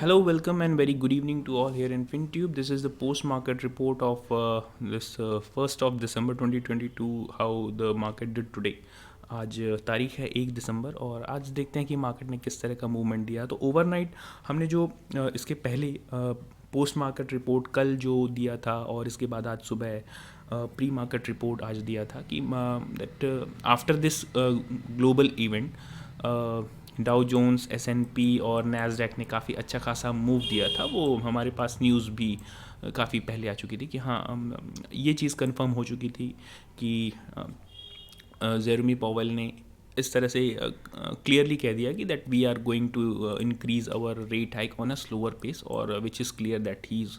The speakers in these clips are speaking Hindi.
Hello, welcome, and very good evening to all here in FinTube. This is the post-market report of this 1st of December 2022. How the market did today. आज तारीख है 1 दिसंबर और आज देखते हैं कि मार्केट ने किस तरह का मूवमेंट दिया। तो ओवरनाइट हमने जो इसके पहले पोस्ट मार्केट रिपोर्ट कल जो दिया था और इसके बाद आज सुबह प्री मार्केट रिपोर्ट आज दिया था कि that after this global event Dow Jones S&P और नैस्डैक ने काफ़ी अच्छा खासा मूव दिया था। वो हमारे पास न्यूज़ भी काफ़ी पहले आ चुकी थी कि हाँ ये चीज़ कंफर्म हो चुकी थी कि जेरेमी पॉवेल ने इस तरह से क्लियरली कह दिया कि that we are going to increase our rate hike on a slower pace और which is clear that he is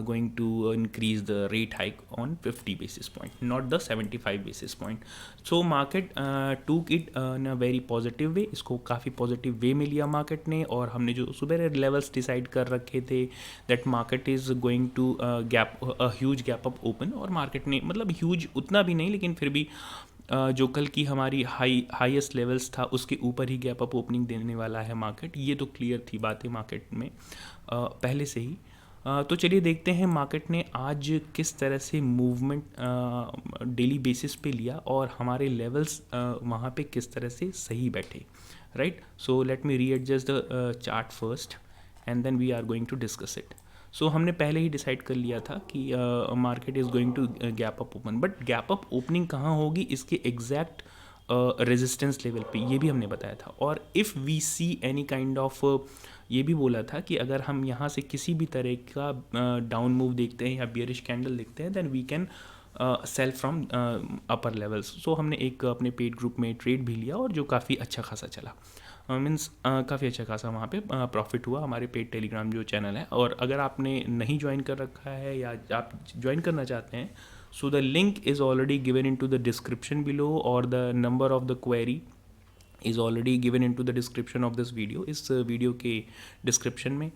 going to increase the rate hike on 50 basis point, not the 75 basis point. So market took it in a very positive way. इसको काफ़ी पॉजिटिव वे में लिया मार्केट ने और हमने जो सुबह लेवल्स डिसाइड कर रखे थे that market is going to gap huge gap up open और मार्केट ने मतलब ह्यूज उतना भी नहीं लेकिन फिर भी जो कल की हमारी हाईएस्ट लेवल्स था उसके ऊपर ही गैप अप ओपनिंग देने वाला है मार्केट। ये तो क्लियर थी बातें मार्केट में पहले से ही। तो चलिए देखते हैं मार्केट ने आज किस तरह से मूवमेंट डेली बेसिस पे लिया और हमारे लेवल्स वहाँ पे किस तरह से सही बैठे, right. So let me readjust the chart first and then we are going to discuss it. So हमने पहले ही डिसाइड कर लिया था कि market is going to gap up open, but gap up opening कहाँ होगी इसके एग्जैक्ट रेजिस्टेंस लेवल पे ये भी हमने बताया था। और if we see any kind of ये भी बोला था कि अगर हम यहाँ से किसी भी तरह का डाउन मूव देखते हैं या बियरिश कैंडल देखते हैं then we can sell from upper levels. So हमने एक अपने पेड ग्रुप में ट्रेड भी लिया और जो काफ़ी अच्छा खासा चला, मीन्स काफ़ी अच्छा खासा वहाँ पे प्रॉफिट हुआ हमारे पेड टेलीग्राम जो चैनल है। और अगर आपने नहीं ज्वाइन कर रखा है या आप ज्वाइन करना चाहते हैं so the link is already given in to the description below और the number of the query is already given into the description of this video. इस वीडियो के डिस्क्रिप्शन में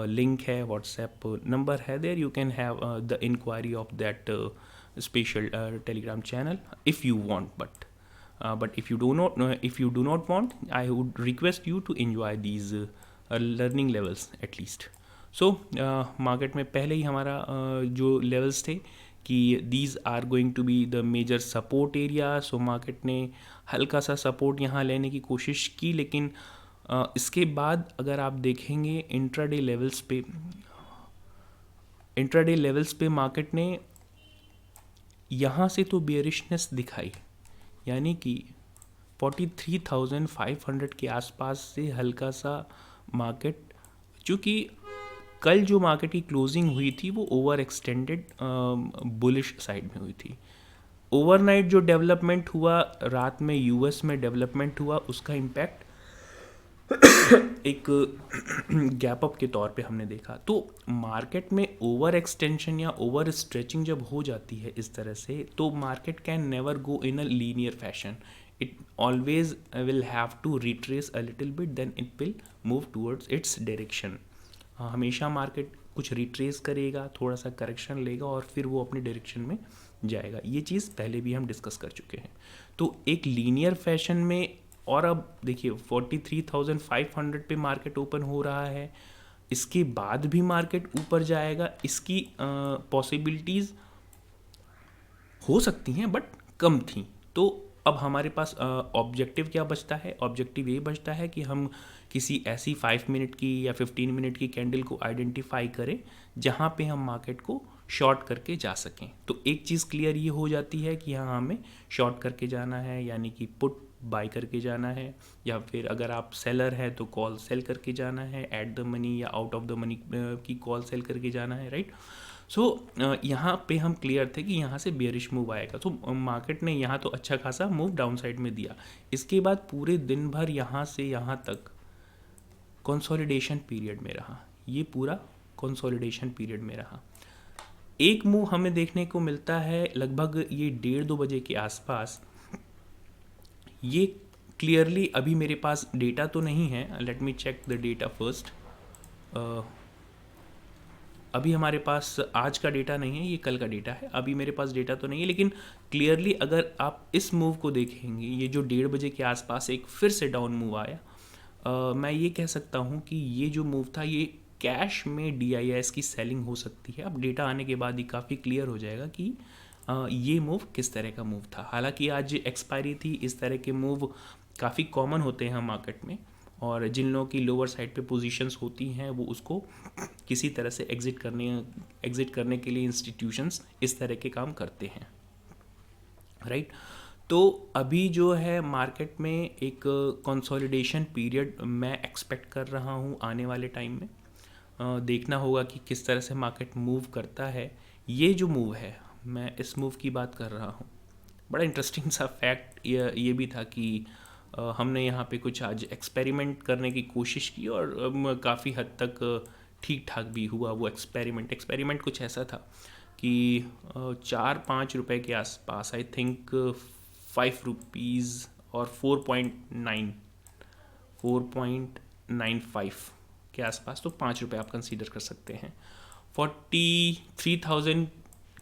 लिंक है, व्हाट्सएप नंबर है, there you can have the enquiry of that special Telegram channel if you want, but if you do not want, I would request you to enjoy these learning levels at least. So market में पहले ही हमारा जो लेवल्स थे कि these are going to be the major support area. So market ने हल्का सा सपोर्ट यहाँ लेने की कोशिश की लेकिन इसके बाद अगर आप देखेंगे इंट्राडे लेवल्स पे मार्केट ने यहाँ से तो बेयरिशनेस दिखाई, यानी कि 43,500 के आसपास से हल्का सा मार्केट, चूँकि कल जो मार्केट की क्लोजिंग हुई थी वो ओवर एक्सटेंडेड बुलिश साइड में हुई थी। ओवरनाइट जो डेवलपमेंट हुआ रात में यूएस में डेवलपमेंट हुआ उसका इम्पैक्ट एक गैप अप के तौर पे हमने देखा। तो मार्केट में ओवर एक्सटेंशन या ओवर स्ट्रेचिंग जब हो जाती है इस तरह से तो market can never go in a linear fashion, it always will have to retrace a little bit then it will move towards its direction. हमेशा मार्केट कुछ रिट्रेस करेगा, थोड़ा सा करेक्शन लेगा और फिर वो अपने डायरेक्शन में जाएगा। ये चीज़ पहले भी हम डिस्कस कर चुके हैं। तो एक लीनियर फैशन में, और अब देखिए 43,500 पे मार्केट ओपन हो रहा है, इसके बाद भी मार्केट ऊपर जाएगा, इसकी पॉसिबिलिटीज़ हो सकती हैं बट कम थी। तो अब हमारे पास ऑब्जेक्टिव क्या बचता है? ऑब्जेक्टिव ये बचता है कि हम किसी ऐसी 5 मिनट की या 15 मिनट की कैंडल को आइडेंटिफाई करें जहाँ पे हम मार्केट को शॉर्ट करके जा सकें। तो एक चीज़ क्लियर ये हो जाती है कि हाँ हमें शॉर्ट करके जाना है, यानी कि पुट बाय करके जाना है, या फिर अगर आप सेलर हैं तो कॉल सेल करके जाना है, एट द मनी या आउट ऑफ द मनी की कॉल सेल करके जाना है, राइट। सो यहाँ पे हम क्लियर थे कि यहाँ से बेयरिश मूव आएगा। तो मार्केट ने यहाँ तो अच्छा खासा मूव डाउन साइड में दिया। इसके बाद पूरे दिन भर यहाँ से यहाँ तक कंसोलिडेशन पीरियड में रहा, ये पूरा कंसोलिडेशन पीरियड में रहा। एक मूव हमें देखने को मिलता है लगभग ये 1:30-2 बजे के आसपास। ये क्लियरली अभी मेरे पास डेटा तो नहीं है, let me check the data first. अभी हमारे पास आज का डेटा नहीं है, ये कल का डेटा है, अभी मेरे पास डेटा तो नहीं है, लेकिन क्लियरली अगर आप इस मूव को देखेंगे, ये जो 1:30 बजे के आसपास एक फिर से डाउन मूव आया, मैं ये कह सकता हूँ कि ये जो मूव था ये कैश में DIIs की सेलिंग हो सकती है। अब डेटा आने के बाद ही काफ़ी क्लियर हो जाएगा कि ये मूव किस तरह का मूव था। हालांकि आज एक्सपायरी थी, इस तरह के मूव काफ़ी कॉमन होते हैं मार्केट में, और जिन लोगों की लोअर साइड पे पोजीशंस होती हैं वो उसको किसी तरह से एग्ज़िट करने के लिए इंस्टीट्यूशंस इस तरह के काम करते हैं, राइट। तो अभी जो है मार्केट में एक कंसोलिडेशन पीरियड मैं एक्सपेक्ट कर रहा हूँ आने वाले टाइम में। देखना होगा कि किस तरह से मार्केट मूव करता है। ये जो मूव है, मैं इस मूव की बात कर रहा हूँ। बड़ा इंटरेस्टिंग सा फैक्ट ये भी था कि हमने यहाँ पे कुछ आज एक्सपेरिमेंट करने की कोशिश की और काफ़ी हद तक ठीक ठाक भी हुआ वो एक्सपेरिमेंट कुछ ऐसा था कि 4-5 रुपए के आसपास, आई थिंक 5 रुपीज़ और 4.95 के आसपास, तो 5 रुपए आप कंसीडर कर सकते हैं। 43,000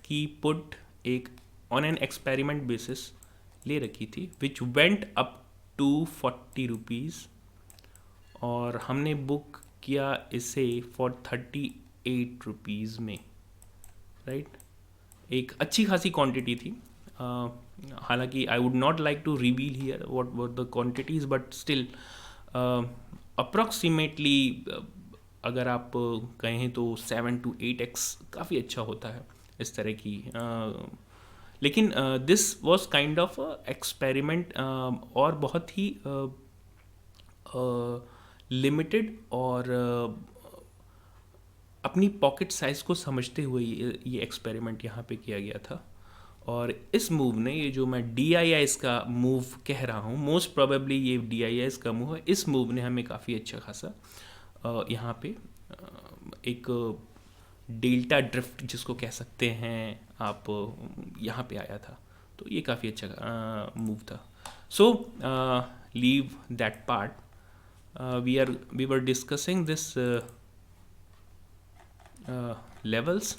की पुट एक ऑन एन एक्सपेरिमेंट बेसिस ले रखी थी, which went up to 40 rupees, और हमने बुक किया इसे फॉर 38 रुपीज़ में, राइट। एक अच्छी खासी क्वांटिटी थी। हालांकि I would not like to reveal here what were the quantities, but still approximately अगर आप कहें तो 7 to 8x काफ़ी अच्छा होता है इस तरह की। लेकिन this was kind of experiment, और बहुत ही लिमिटेड और अपनी पॉकेट साइज़ को समझते हुए ये एक्सपेरिमेंट यहाँ पे किया गया था। और इस मूव ने, ये जो मैं DIIs का मूव कह रहा हूँ, मोस्ट प्रोबेबली ये DIIs का मूव है, इस मूव ने हमें काफ़ी अच्छा खासा यहाँ पे एक डेल्टा ड्रिफ्ट जिसको कह सकते हैं आप, यहाँ पे आया था। तो ये काफ़ी अच्छा मूव था। So leave that part, we were discussing this levels.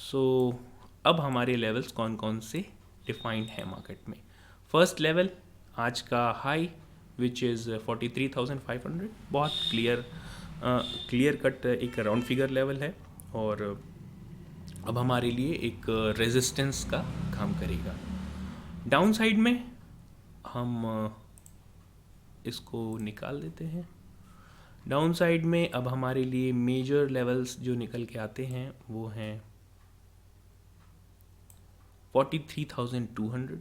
So अब हमारे लेवल्स कौन कौन से डिफाइंड है मार्केट में। फर्स्ट लेवल आज का हाई विच इज़ 43,500, बहुत क्लियर कट एक राउंड फिगर लेवल है, और अब हमारे लिए एक रेजिस्टेंस का काम करेगा। डाउन साइड में हम इसको निकाल देते हैं। डाउन साइड में अब हमारे लिए मेजर लेवल्स जो निकल के आते हैं वो हैं 43,200,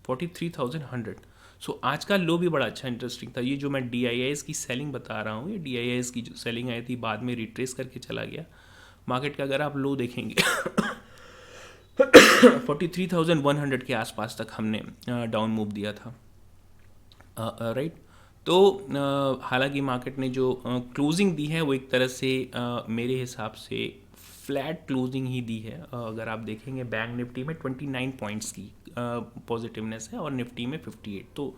43,100। सो आज का लो भी बड़ा अच्छा इंटरेस्टिंग था। ये जो मैं DIIs की सेलिंग बता रहा हूँ, ये DIIs की जो सेलिंग आई थी बाद में रिट्रेस करके चला गया मार्केट का। अगर आप लो देखेंगे 43,100 के आसपास तक हमने डाउन मूव दिया था, राइट। तो हालांकि मार्केट ने जो क्लोजिंग दी है वो एक तरह से मेरे हिसाब से फ्लैट क्लोजिंग ही दी है। अगर आप देखेंगे बैंक निफ्टी में 29 पॉइंट्स की पॉजिटिवनेस है और निफ्टी में 58। तो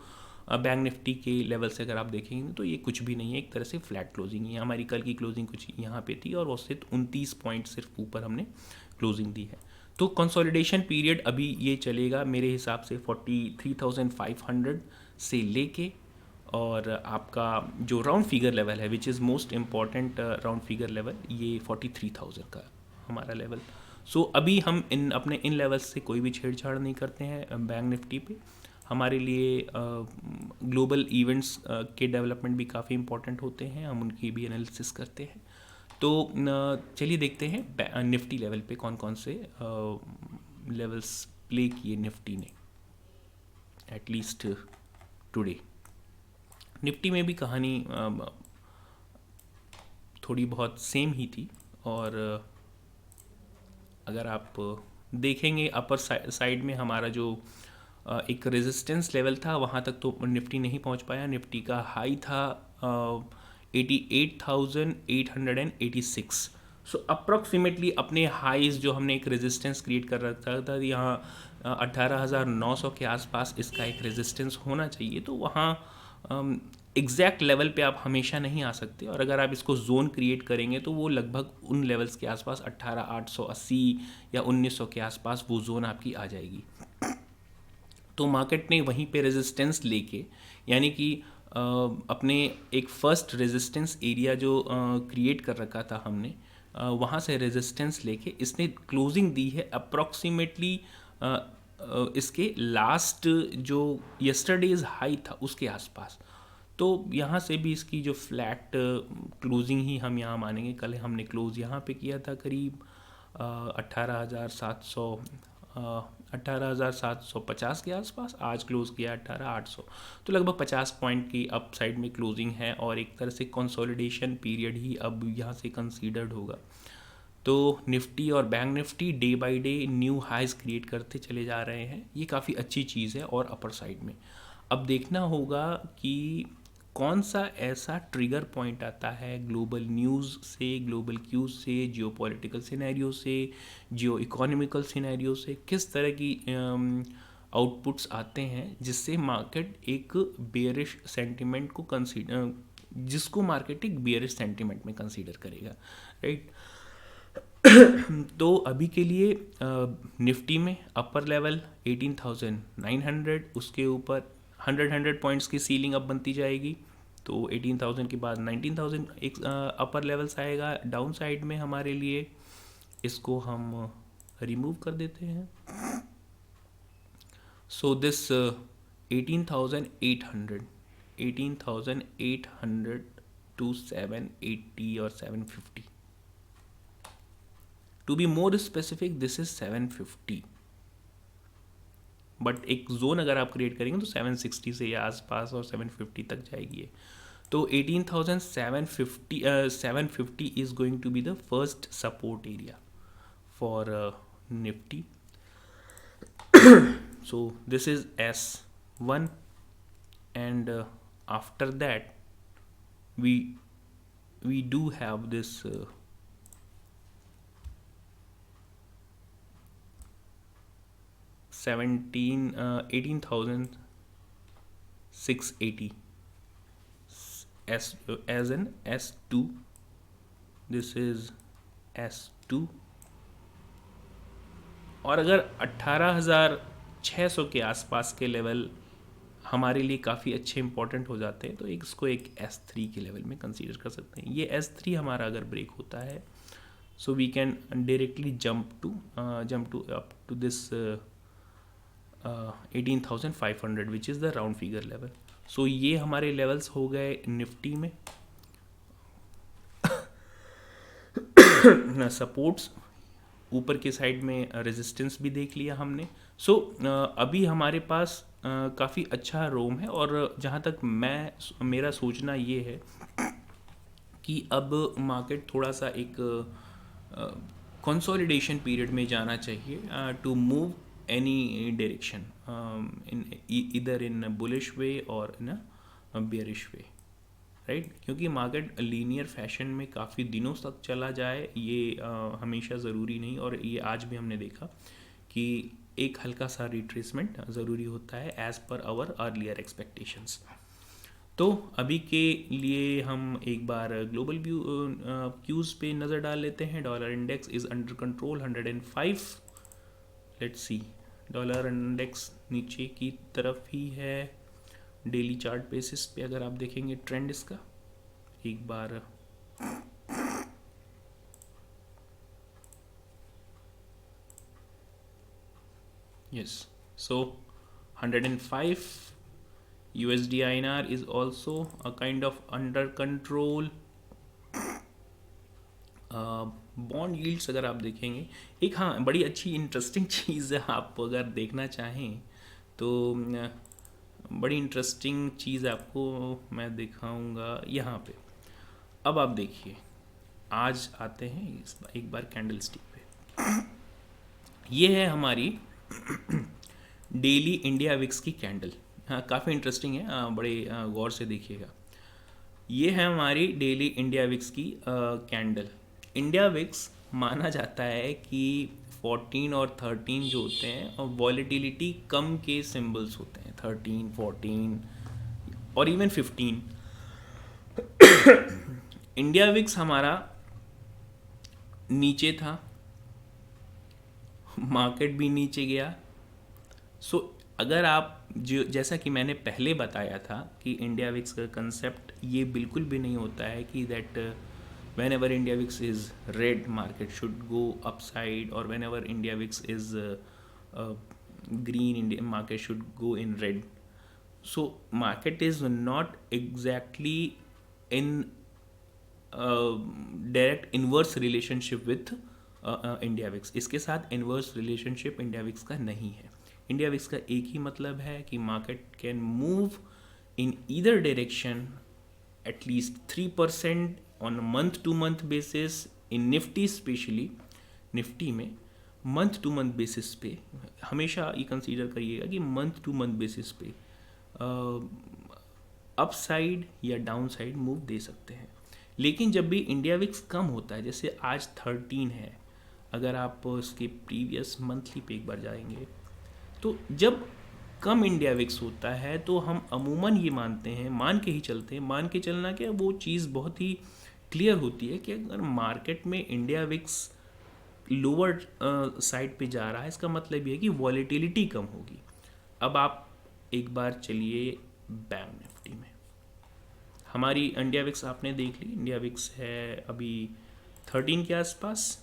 बैंक निफ्टी के लेवल से अगर आप देखेंगे तो ये कुछ भी नहीं है, एक तरह से फ्लैट क्लोजिंग ही है। हमारी कल की क्लोजिंग कुछ यहाँ पे थी और उससे 29 पॉइंट सिर्फ ऊपर हमने क्लोजिंग दी है। तो कंसोलिडेशन पीरियड अभी ये चलेगा मेरे हिसाब से 43,500 से लेके, और आपका जो राउंड फिगर लेवल है which is most important round figure level, ये 43,000 का हमारा लेवल। सो अभी हम अपने इन लेवल्स से कोई भी छेड़छाड़ नहीं करते हैं बैंक निफ्टी पे। हमारे लिए ग्लोबल इवेंट्स के डेवलपमेंट भी काफ़ी इंपॉर्टेंट होते हैं, हम उनकी भी एनालिसिस करते हैं। तो चलिए देखते हैं निफ्टी लेवल पे कौन कौन से लेवल्स प्ले किए निफ्टी ने एटलीस्ट टुडे। निफ्टी में भी कहानी थोड़ी बहुत सेम ही थी, और अगर आप देखेंगे अपर साइड में हमारा जो एक रेजिस्टेंस लेवल था वहाँ तक तो निफ्टी नहीं पहुँच पाया। निफ्टी का हाई था 88,886। सो अप्रॉक्सीमेटली अपने हाईज जो हमने एक रेजिस्टेंस क्रिएट कर रखा था यहाँ 18,900 के आसपास इसका एक रेजिस्टेंस होना चाहिए। तो वहाँ एग्जैक्ट लेवल पे आप हमेशा नहीं आ सकते, और अगर आप इसको जोन क्रिएट करेंगे तो वो लगभग उन लेवल्स के आसपास 18,880 या 1900 के आसपास वो जोन आपकी आ जाएगी। तो मार्केट ने वहीं पे रेजिस्टेंस लेके, यानी कि अपने एक फर्स्ट रेजिस्टेंस एरिया जो क्रिएट कर रखा था हमने, वहाँ से रेजिस्टेंस लेके इसने क्लोजिंग दी है अप्रॉक्सीमेटली इसके लास्ट जो यस्टरडेज हाई था उसके आसपास। तो यहाँ से भी इसकी जो फ्लैट क्लोजिंग ही हम यहाँ मानेंगे। कल हमने क्लोज यहाँ पे किया था करीब 18,700 18,750 के आसपास, आज क्लोज किया 18,800, तो लगभग 50 पॉइंट की अप साइड में क्लोजिंग है और एक तरह से कंसोलिडेशन पीरियड ही अब यहाँ से कंसीडर्ड होगा। तो निफ्टी और bank Nifty day by day new highs create करते चले जा रहे हैं, ये काफ़ी अच्छी चीज़ है और अपर साइड में। अब देखना होगा कि कौन सा ऐसा ट्रिगर पॉइंट आता है ग्लोबल न्यूज़ से, ग्लोबल क्यूज़ से, जियो पॉलिटिकल सिनेरियो से, जियो इकोनॉमिकल सिनेरियो से, किस तरह की आउटपुट्स आते हैं जिससे मार्केट एक बेयरिश सेंटिमेंट को कंसीडर, जिसको मार्केट एक बेयरिश सेंटिमेंट में कंसीडर करेगा, राइट। तो अभी के लिए निफ्टी में अपर लेवल 18,900, उसके ऊपर 100 पॉइंट्स की सीलिंग अब बनती जाएगी। तो 18,000 के बाद 19,000 एक अपर लेवल्स आएगा डाउन साइड में हमारे लिए, इसको हम रिमूव कर देते हैं। सो दिस 18,800 टू 780 और 750, to be more specific this is 750, but एक जोन अगर आप क्रिएट करेंगे तो 760 से या आसपास और 750 तक जाएगी है। तो 18,750 is going to be the first support area for Nifty. So this is S1 and after that we do have this 18,680 as an S2, this is S2। और अगर 18,600 के आसपास के लेवल हमारे लिए काफ़ी अच्छे इंपॉर्टेंट हो जाते हैं तो इसको एक S3 के लेवल में कंसीडर कर सकते हैं। ये S3 हमारा अगर ब्रेक होता है so we can directly jump to up to this 18,500 which is the round figure level. So ये हमारे लेवल्स हो गए निफ्टी में। सपोर्ट्स ऊपर के साइड में रेजिस्टेंस भी देख लिया हमने। सो अभी हमारे पास काफ़ी अच्छा रोम है और जहाँ तक मेरा सोचना ये है कि अब मार्केट थोड़ा सा एक कंसोलिडेशन पीरियड में जाना चाहिए to move any direction in इधर इन बुलिश वे और इन बेयरिश वे, राइट। क्योंकि मार्केट लीनियर फैशन में काफ़ी दिनों तक चला जाए ये हमेशा ज़रूरी नहीं, और ये आज भी हमने देखा कि एक हल्का सा रिट्रेसमेंट ज़रूरी होता है as per hour earlier expectations. तो अभी के लिए हम एक बार ग्लोबल क्यूज़ पे नज़र डाल लेते हैं। Dollar index is under control 105। Let's see, dollar index नीचे की तरफ ही है डेली चार्ट बेसिस पे। अगर आप देखेंगे ट्रेंड इसका एक बार, yes, so 105 USD INR is also a kind of under control। Bond yields अगर आप देखेंगे, एक हाँ बड़ी अच्छी इंटरेस्टिंग चीज़ है, आप अगर देखना चाहें तो बड़ी इंटरेस्टिंग चीज़ आपको मैं दिखाऊंगा यहाँ पे। अब आप देखिए, आज आते हैं एक बार कैंडल स्टिक पे। ये है हमारी डेली इंडिया विक्स की कैंडल। हाँ काफ़ी इंटरेस्टिंग है, बड़े गौर से देखिएगा। ये है हमारी डेली इंडिया विक्स की कैंडल। इंडिया विक्स माना जाता है कि 14 और 13 जो होते हैं और वॉलेटिलिटी कम के सिंबल्स होते हैं, 13, 14 और इवन 15। इंडिया विक्स हमारा नीचे था, मार्केट भी नीचे गया। सो अगर आप जो जैसा कि मैंने पहले बताया था कि इंडिया विक्स का कंसेप्ट ये बिल्कुल भी नहीं होता है कि that whenever India VIX is red market should go upside, और whenever India VIX is green, Indian market should go in red. So market is not exactly in direct inverse relationship with India VIX. इसके साथ इन्वर्स रिलेशनशिप इंडिया विक्स का नहीं है। इंडिया विक्स का एक ही मतलब है कि market can move in either direction at least 3% on month two month basis in Nifty, specially Nifty में मंथ टू मंथ बेसिस पे हमेशा ये कंसीडर करिएगा कि मंथ टू मंथ बेसिस पे अप साइड या डाउन साइड मूव दे सकते हैं। लेकिन जब भी इंडिया विक्स कम होता है, जैसे आज 13 है, अगर आप उसके प्रीवियस मंथली पे एक बार जाएंगे तो जब कम इंडिया विक्स होता है तो हम अमूमन ये मानते हैं, मान के ही चलते हैं, मान के चलना क्या, वो चीज़ बहुत ही क्लियर होती है कि अगर मार्केट में इंडिया विक्स लोअर साइड पे जा रहा है, इसका मतलब ये है कि वॉलेटिलिटी कम होगी। अब आप एक बार चलिए बैंक निफ्टी में। हमारी इंडिया विक्स आपने देख ली, इंडिया विक्स है अभी 13 के आसपास,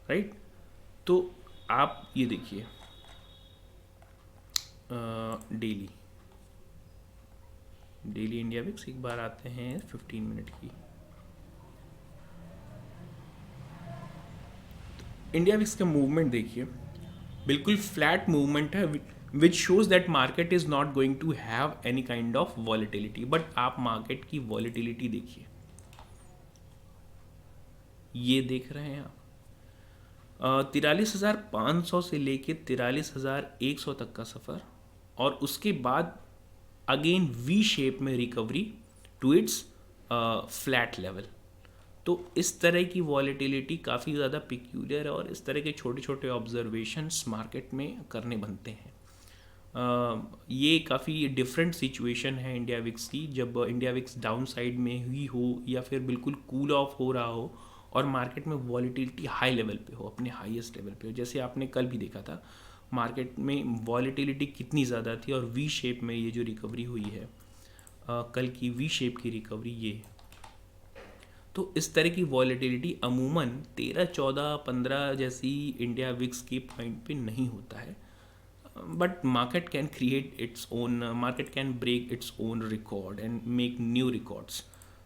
राइट। तो आप ये देखिए डेली इंडिया विक्स एक बार आते हैं 15 मिनट की। इंडिया विक्स का मूवमेंट देखिए, बिल्कुल फ्लैट मूवमेंट है, which shows that market is not going to have any kind of volatility. But आप मार्केट की वॉलेटिलिटी देखिए, ये देख रहे हैं आप 43,500 से लेके 43,100 तक का सफ़र, और उसके बाद अगेन वी शेप में recovery to its flat level. तो इस तरह की वॉलेटिलिटी काफ़ी ज़्यादा पिक्यूलियर है, और इस तरह के छोटे छोटे ऑब्जर्वेशंस मार्केट में करने बनते हैं। ये काफ़ी डिफरेंट सिचुएशन है इंडिया विक्स की, जब इंडिया विक्स डाउन साइड में ही हो या फिर बिल्कुल कूल ऑफ हो रहा हो और मार्केट में वॉलेटिलिटी हाई लेवल पे हो, अपने हाईएस्ट लेवल पे हो। जैसे आपने कल भी देखा था मार्केट में वॉलेटिलिटी कितनी ज़्यादा थी, और वी शेप में ये जो रिकवरी हुई है, कल की वी शेप की रिकवरी ये है। तो इस तरह की वॉलेटिलिटी अमूमन 13, 14, 15 जैसी इंडिया विक्स के पॉइंट पे नहीं होता है। But market can create its own, market can break its own record and make new records.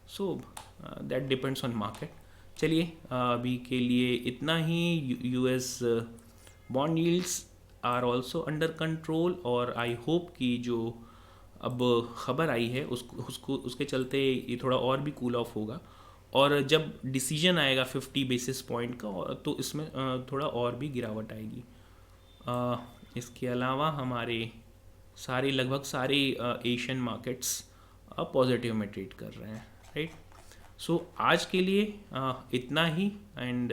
So that depends on market. चलिए अभी के लिए इतना ही। US bond yields are also under control, और आई होप कि जो अब खबर आई है उसको उसके चलते ये थोड़ा और भी कूल ऑफ होगा, और जब डिसीजन आएगा 50 बेसिस पॉइंट का तो इसमें थोड़ा और भी गिरावट आएगी। इसके अलावा हमारे लगभग सारे एशियन मार्केट्स पॉजिटिव में ट्रेड कर रहे हैं, राइट। सो आज के लिए इतना ही। And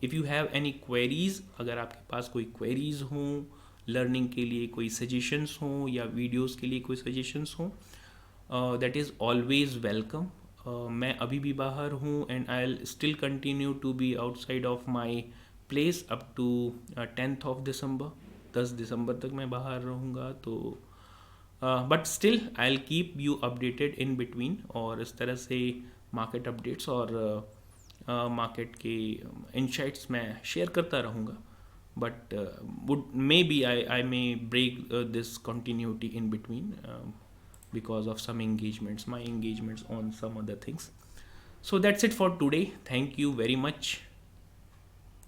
if you have any queries, अगर आपके पास कोई क्वेरीज हों, लर्निंग के लिए कोई सजेशंस हों या वीडियोस के लिए कोई सजेशंस हों, दैट इज़ ऑलवेज वेलकम। मैं अभी भी बाहर हूँ, and I will still continue to be outside of my place up to 10th of December. 10 दिसंबर तक मैं बाहर रहूँगा। तो but still I will keep you updated in between, और इस तरह से मार्केट अपडेट्स और मार्केट के इनसाइट्स मैं शेयर करता रहूँगा। But would may be I may break this continuity in between because of some engagements, my engagements on some other things. So that's it for today. Thank you very much.